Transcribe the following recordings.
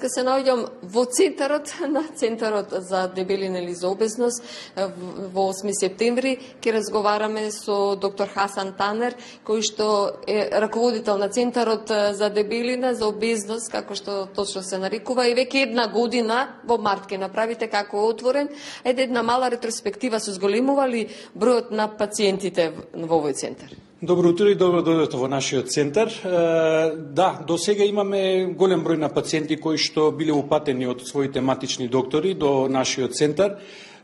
Се наоѓам во Центарот за дебелина или за обезност во 8 септември ќе разговараме со доктор Хасан Танер, кој што е раководител на Центарот за дебелина, за обезност, како што точно се нарекува, и веќе една година во март ќе направите како отворен една мала ретроспектива со зголемува ли бројот на пациентите во овој центар. Добро утро и добро дојдовте во нашиот центар. Да, до сега имаме голем број на пациенти кои што биле упатени од своите матични доктори до нашиот центар.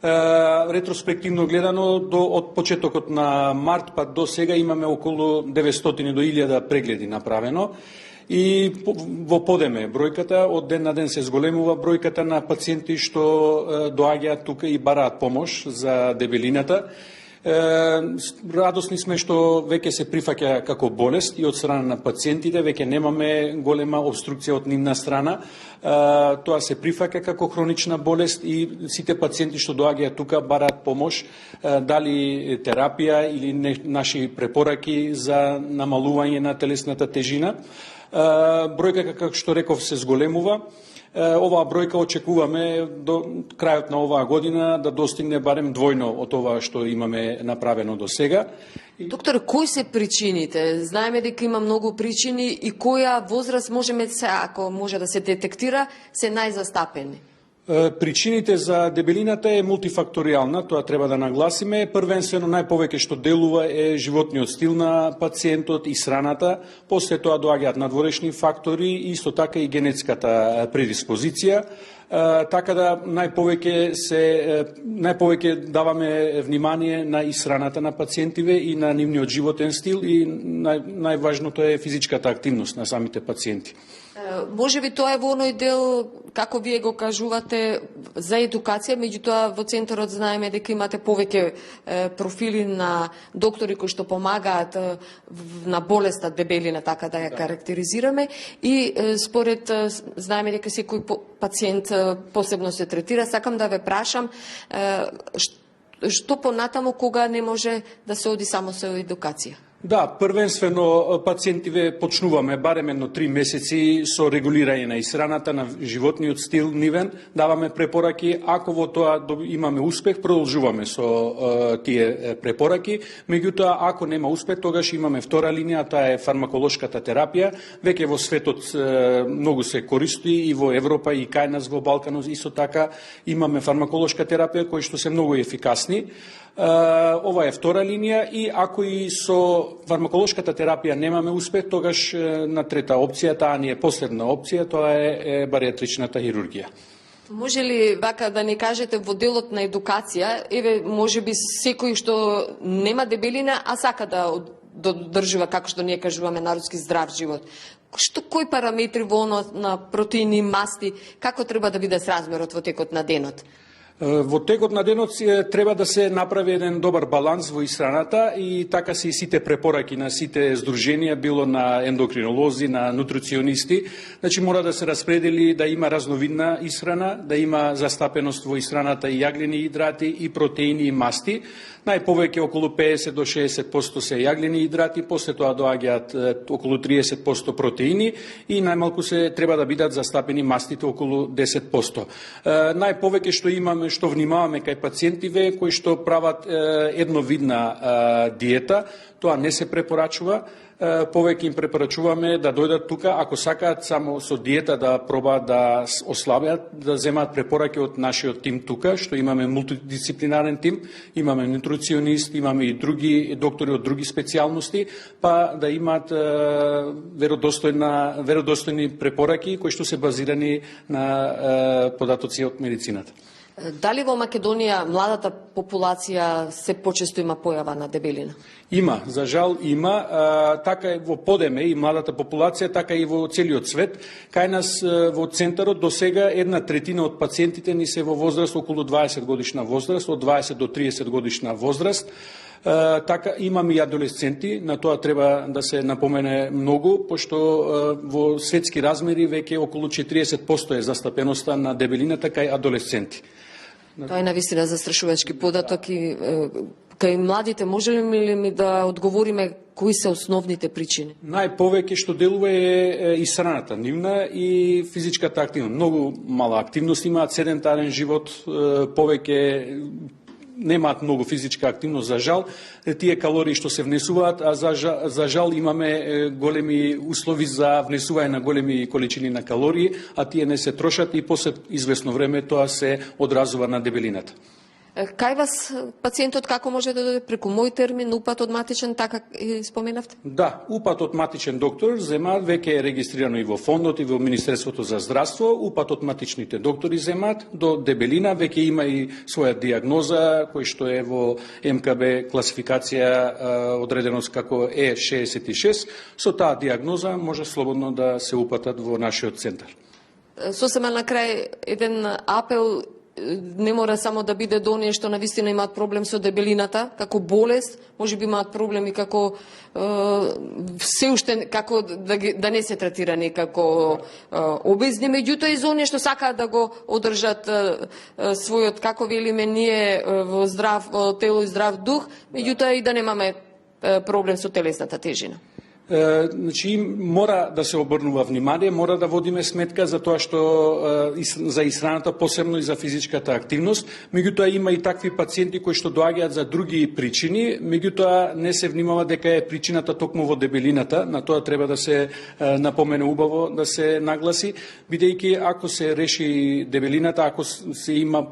Ретроспективно гледано, од почетокот на март па до сега имаме околу 900 до 1000 прегледи направено. И во подеме бројката, од ден на ден се зголемува бројката на пациенти што доаѓаат тука и бараат помош за дебелината. Радосни сме што веќе се прифаќа како болест и од страна на пациентите, веќе немаме голема обструкција од нивна страна. Тоа се прифаќа како хронична болест и сите пациенти што доаѓаат тука бараат помош, дали терапија или наши препораки за намалување на телесната тежина. Бројка, како што реков, се зголемува. Оваа бројка очекуваме до крајот на оваа година да достигне барем двојно од ова што имаме направено до сега. Доктор, кои се причините? Знаеме дека има многу причини и која возраст можеме се, ако може да се детектира, се најзастапени? Причините за дебелината е мултифакторијална, тоа треба да нагласиме. Првенствено најповеќе што делува е животниот стил на пациентот и сраната, после тоа доаѓаат надворешни фактори и исто така и генетската предиспозиција. Така да најповеќе даваме внимание на исраната на пациентиве и на нивниот животен стил и најважното е физичката активност на самите пациенти. Може би тоа е во оној дел, како вие го кажувате, за едукација, меѓутоа во центарот знаеме дека имате повеќе профили на доктори кои што помагаат на болеста дебелина, така да ја карактеризираме, и според знаеме дека секој пациент посебно се третира. Сакам да ве прашам што понатаму кога не може да се оди само со едукација? Да, првенствено пациентиве почнуваме барем едно 3 месеци со регулирање на исраната, на животниот стил нивен, даваме препораки, ако во тоа имаме успех, продолжуваме со тие препораки, меѓутоа ако нема успех, тогаш имаме втора линија, таа е фармаколошката терапија, веќе во светот многу се користи и во Европа и кај нас во Балканот исто така имаме фармаколошка терапија кои што се многу ефикасни. Ова е втора линија и ако и со фармаколошката терапија немаме успех, тогаш на трета опција, таа ни е последна опција, тоа е бариатричната хирургија. Може ли вака да ни кажете во делот на едукација, може би секој што нема дебелина, а сака да држува, како што ние кажуваме, народски здрав живот. Кои параметри во на протеини, масти, како треба да биде сразмерот во текот на денот? Во текот на денот треба да се направи еден добар баланс во исхраната и така се и сите препораки на сите здруженија, било на ендокринолози, на нутриционисти. Значи мора да се распредели да има разновидна исхрана, да има застапеност во исхраната и јаглени идрати и протеини и масти. Најповеќе околу 50 до 60% се јаглени идрати, после тоа доаѓаат околу 30% протеини и најмалку се треба да бидат застапени мастите околу 10%. Најповеќе што имаме, што внимаваме кај пациентиве кои што прават едновидна диета, тоа не се препорачува. Повеќе им препорачуваме да дојдат тука, ако сакаат само со диета да пробаат да ослабеат, да земаат препораки од нашиот тим тука, што имаме мултидисциплинарен тим, имаме нутриционист, имаме и други доктори од други специјалности, па да имаат веродостојни препораки кои што се базирани на податоци од медицината. Дали во Македонија младата популација се почесто има појава на дебелина? Има, за жал има. Така е во подеме и младата популација, така и во целиот свет. Кај нас во центарот до сега 1/3 од пациентите ни се во возраст околу 20 годишна возраст, од 20 до 30 годишна возраст. Така имаме и адолесценти, на тоа треба да се напомене многу, пошто во светски размери веќе околу 40% е застапеноста на дебелината кај адолесценти. Тоа е навистина застрашувачки податок и кај младите можеле ли ми да одговориме кои се основните причини? Најповеќе што делува е исхраната нивна и физичката активност. Многу мала активност имаат, седентарен живот, повеќе немаат многу физичка активност, за жал. Тие калории што се внесуваат, а за жал имаме големи услови за внесување на големи количини на калории, а тие не се трошат и после известно време тоа се одразува на дебелината. Кај вас пациентот како може да дојде преку мој термин, упат од матичен, така и споменавте? Да, упат од матичен доктор земаат, веќе е регистрирано и во фондот и во Министерството за здравство, упат од матичните доктори земаат до дебелина, веќе има и своја диагноза кој што е во МКБ класификација одреденост како Е66. Со таа диагноза може слободно да се упатат во нашиот центар. Сосема на крај еден апел, не мора само да биде до оние што навистина имаат проблем со дебелината, како болест, може би имаат проблеми како се уште како да не се третирани како обезни, меѓутоа и за оние што сакаат да го одржат својот, како велиме ние, во здрав тело и здрав дух, меѓутоа и да немаме проблем со телесната тежина. Значи, мора да се обрнува внимание, мора да водиме сметка за тоа што за исхраната, посебно и за физичката активност. Меѓутоа има и такви пациенти кои што доаѓаат за други причини, меѓутоа не се внимава дека е причината токму во дебелината. На тоа треба да се напомене убаво, да се нагласи, бидејќи ако се реши дебелината, ако се има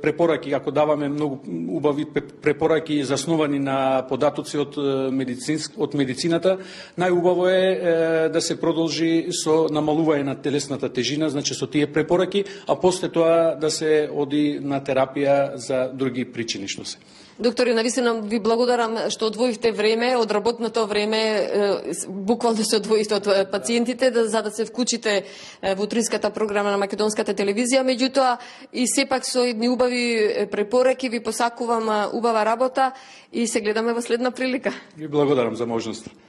препораки, ако даваме многу убави препораки заснувани на податоци од медицината, најубаво е да се продолжи со намалување на телесната тежина, значи со тие препораки, а после тоа да се оди на терапија за други причини што се. Доктори, навистина ви благодарам што одвоивте време од работното време, буквално се одвоивте од пациентите за да се вклучите во утринската програма на македонската телевизија, меѓутоа и сепак со едни убави препораки ви посакувам убава работа и се гледаме во следна прилика. Ви благодарам за можноста.